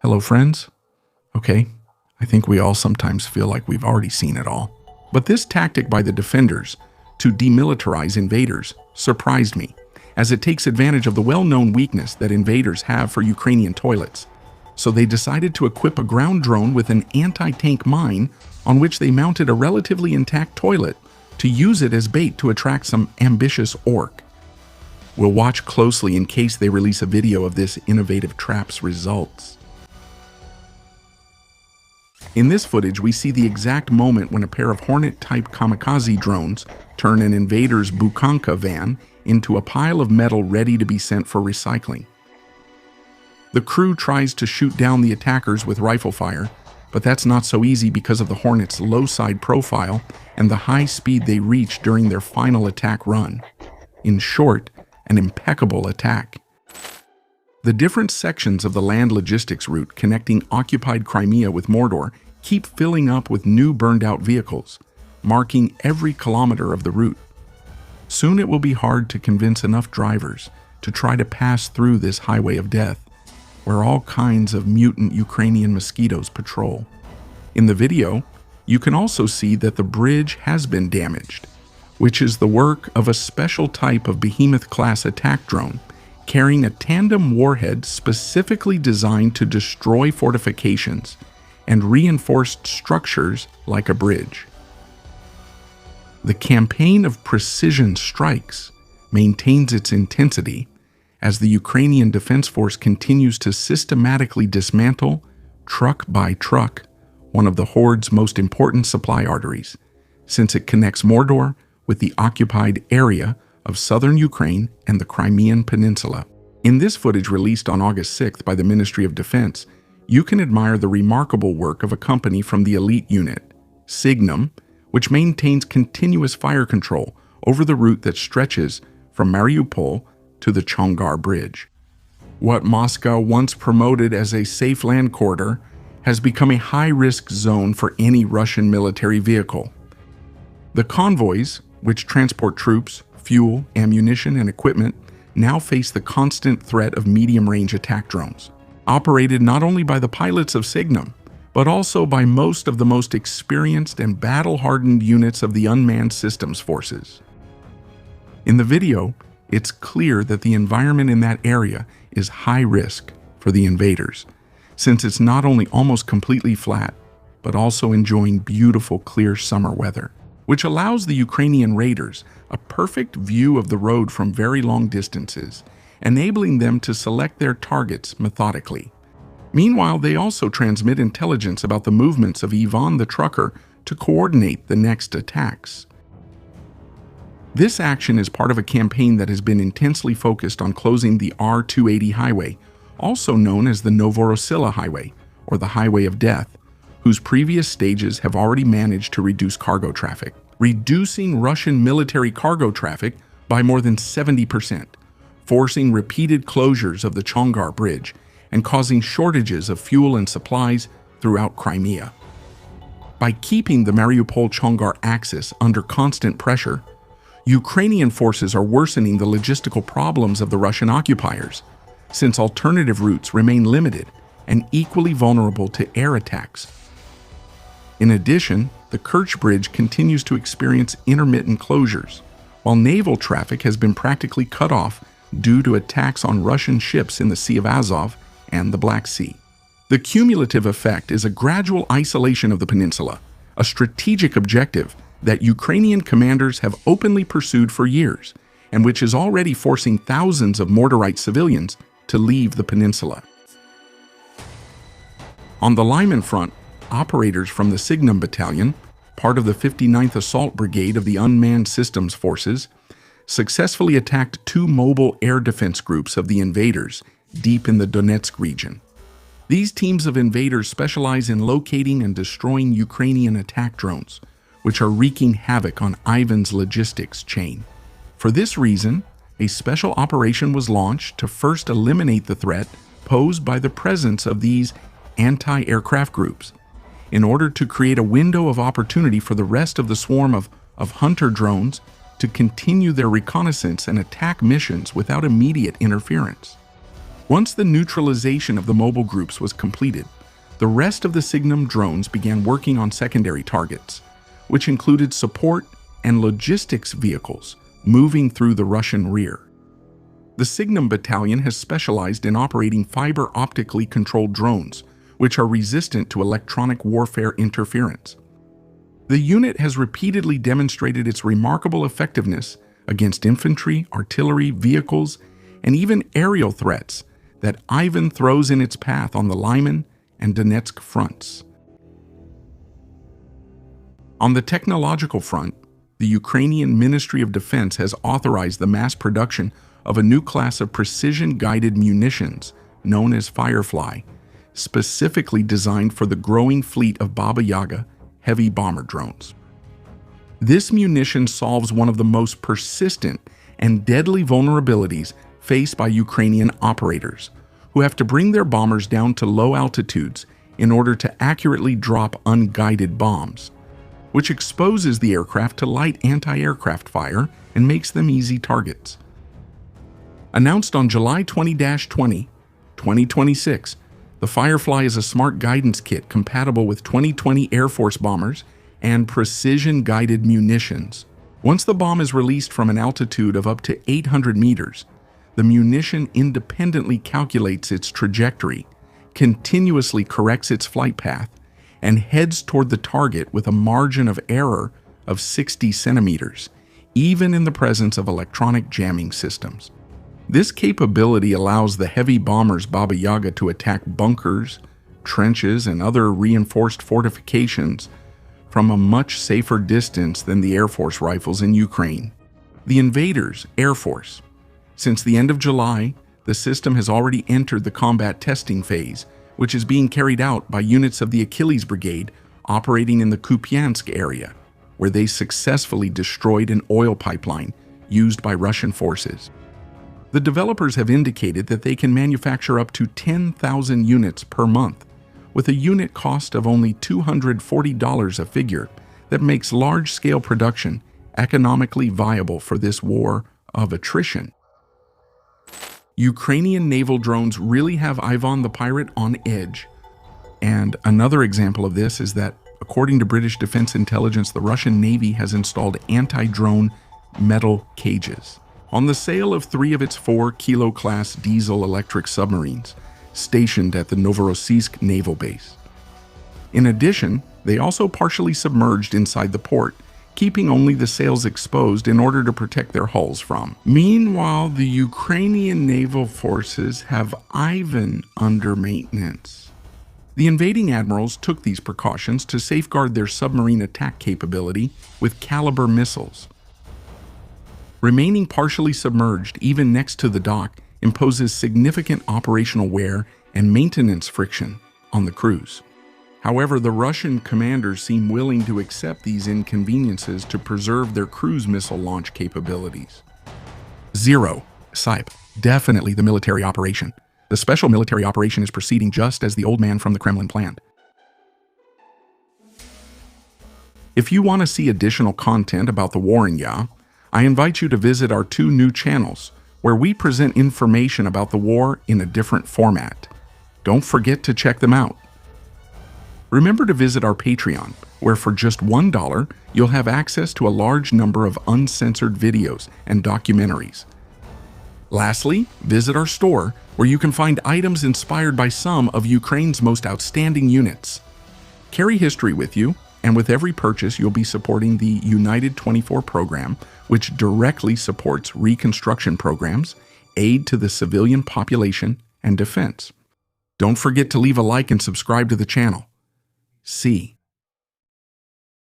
Hello, friends. Okay, I think we all sometimes feel like we've already seen it all. But this tactic by the defenders to demilitarize invaders surprised me, as it takes advantage of the well-known weakness that invaders have for Ukrainian toilets. So they decided to equip a ground drone with an anti-tank mine on which they mounted a relatively intact toilet to use it as bait to attract some ambitious orc. We'll watch closely in case they release a video of this innovative trap's results. In this footage, we see the exact moment when a pair of Hornet-type kamikaze drones turn an invader's Bukanka van into a pile of metal ready to be sent for recycling. The crew tries to shoot down the attackers with rifle fire, but that's not so easy because of the Hornets' low side profile and the high speed they reach during their final attack run. In short, an impeccable attack. The different sections of the land logistics route connecting occupied Crimea with Mordor keep filling up with new burned-out vehicles, marking every kilometer of the route. Soon it will be hard to convince enough drivers to try to pass through this highway of death, where all kinds of mutant Ukrainian mosquitoes patrol. In the video, you can also see that the bridge has been damaged, which is the work of a special type of Behemoth-class attack drone carrying a tandem warhead specifically designed to destroy fortifications and reinforced structures like a bridge. The campaign of precision strikes maintains its intensity as the Ukrainian Defense Force continues to systematically dismantle, truck by truck, one of the Horde's most important supply arteries, since it connects Mordor with the occupied area of southern Ukraine and the Crimean Peninsula. In this footage released on August 6th by the Ministry of Defense, you can admire the remarkable work of a company from the elite unit, Signum, which maintains continuous fire control over the route that stretches from Mariupol to the Chongar Bridge. What Moscow once promoted as a safe land corridor has become a high-risk zone for any Russian military vehicle. The convoys, which transport troops, fuel, ammunition, and equipment, now face the constant threat of medium-range attack drones, operated not only by the pilots of Signum, but also by most of the most experienced and battle-hardened units of the unmanned systems forces. In the video, it's clear that the environment in that area is high risk for the invaders, since it's not only almost completely flat, but also enjoying beautiful clear summer weather, which allows the Ukrainian raiders a perfect view of the road from very long distances, enabling them to select their targets methodically. Meanwhile, they also transmit intelligence about the movements of Ivan the trucker to coordinate the next attacks. This action is part of a campaign that has been intensely focused on closing the R-280 highway, also known as the Novorossiysk Highway, or the Highway of Death, whose previous stages have already managed to reduce cargo traffic, reducing Russian military cargo traffic by more than 70%, forcing repeated closures of the Chongar Bridge and causing shortages of fuel and supplies throughout Crimea. By keeping the Mariupol-Chongar axis under constant pressure, Ukrainian forces are worsening the logistical problems of the Russian occupiers, since alternative routes remain limited and equally vulnerable to air attacks. In addition, the Kerch Bridge continues to experience intermittent closures, while naval traffic has been practically cut off due to attacks on Russian ships in the Sea of Azov and the Black Sea. The cumulative effect is a gradual isolation of the peninsula, a strategic objective that Ukrainian commanders have openly pursued for years, and which is already forcing thousands of Mordorite civilians to leave the peninsula. On the Lyman front, operators from the Signum Battalion, part of the 59th Assault Brigade of the Unmanned Systems Forces, successfully attacked two mobile air defense groups of the invaders deep in the Donetsk region. These teams of invaders specialize in locating and destroying Ukrainian attack drones, which are wreaking havoc on Ivan's logistics chain. For this reason, a special operation was launched to first eliminate the threat posed by the presence of these anti-aircraft groups, in order to create a window of opportunity for the rest of the swarm of hunter drones to continue their reconnaissance and attack missions without immediate interference. Once the neutralization of the mobile groups was completed, the rest of the Signum drones began working on secondary targets, which included support and logistics vehicles moving through the Russian rear. The Signum Battalion has specialized in operating fiber optically controlled drones, which are resistant to electronic warfare interference. The unit has repeatedly demonstrated its remarkable effectiveness against infantry, artillery, vehicles, and even aerial threats that Ivan throws in its path on the Lyman and Donetsk fronts. On the technological front, the Ukrainian Ministry of Defense has authorized the mass production of a new class of precision-guided munitions known as Firefly, specifically designed for the growing fleet of Baba Yaga heavy bomber drones. This munition solves one of the most persistent and deadly vulnerabilities faced by Ukrainian operators, who have to bring their bombers down to low altitudes in order to accurately drop unguided bombs, which exposes the aircraft to light anti-aircraft fire and makes them easy targets. Announced on July 20-20, 2026, the Firefly is a smart guidance kit compatible with 2020 Air Force bombers and precision-guided munitions. Once the bomb is released from an altitude of up to 800 meters, the munition independently calculates its trajectory, continuously corrects its flight path, and heads toward the target with a margin of error of 60 centimeters, even in the presence of electronic jamming systems. This capability allows the heavy bombers Baba Yaga to attack bunkers, trenches, and other reinforced fortifications from a much safer distance than the Air Force rifles in Ukraine. The invaders' Air Force. Since the end of July, the system has already entered the combat testing phase, which is being carried out by units of the Achilles Brigade operating in the Kupiansk area, where they successfully destroyed an oil pipeline used by Russian forces. The developers have indicated that they can manufacture up to 10,000 units per month, with a unit cost of only $240 a figure that makes large-scale production economically viable for this war of attrition. Ukrainian naval drones really have Ivan the Pirate on edge. And another example of this is that, according to British Defense Intelligence, the Russian Navy has installed anti-drone metal cages on the sail of 3 of its 4 Kilo-class diesel-electric submarines stationed at the Novorossiysk naval base. In addition, they also partially submerged inside the port, keeping only the sails exposed in order to protect their hulls from. Meanwhile, the Ukrainian naval forces have Ivan under maintenance. The invading admirals took these precautions to safeguard their submarine attack capability with Caliber missiles. Remaining partially submerged, even next to the dock, imposes significant operational wear and maintenance friction on the crews. However, the Russian commanders seem willing to accept these inconveniences to preserve their cruise missile launch capabilities. 0. SIPE. Definitely the military operation. The special military operation is proceeding just as the old man from the Kremlin planned. If you want to see additional content about the war in Ya, I invite you to visit our 2 new channels, where we present information about the war in a different format. Don't forget to check them out. Remember to visit our Patreon, where for just $1, you'll have access to a large number of uncensored videos and documentaries. Lastly, visit our store, where you can find items inspired by some of Ukraine's most outstanding units. Carry history with you, and with every purchase you'll be supporting the United 24 program, which directly supports reconstruction programs, aid to the civilian population, and defense. Don't forget to leave a like and subscribe to the channel. See.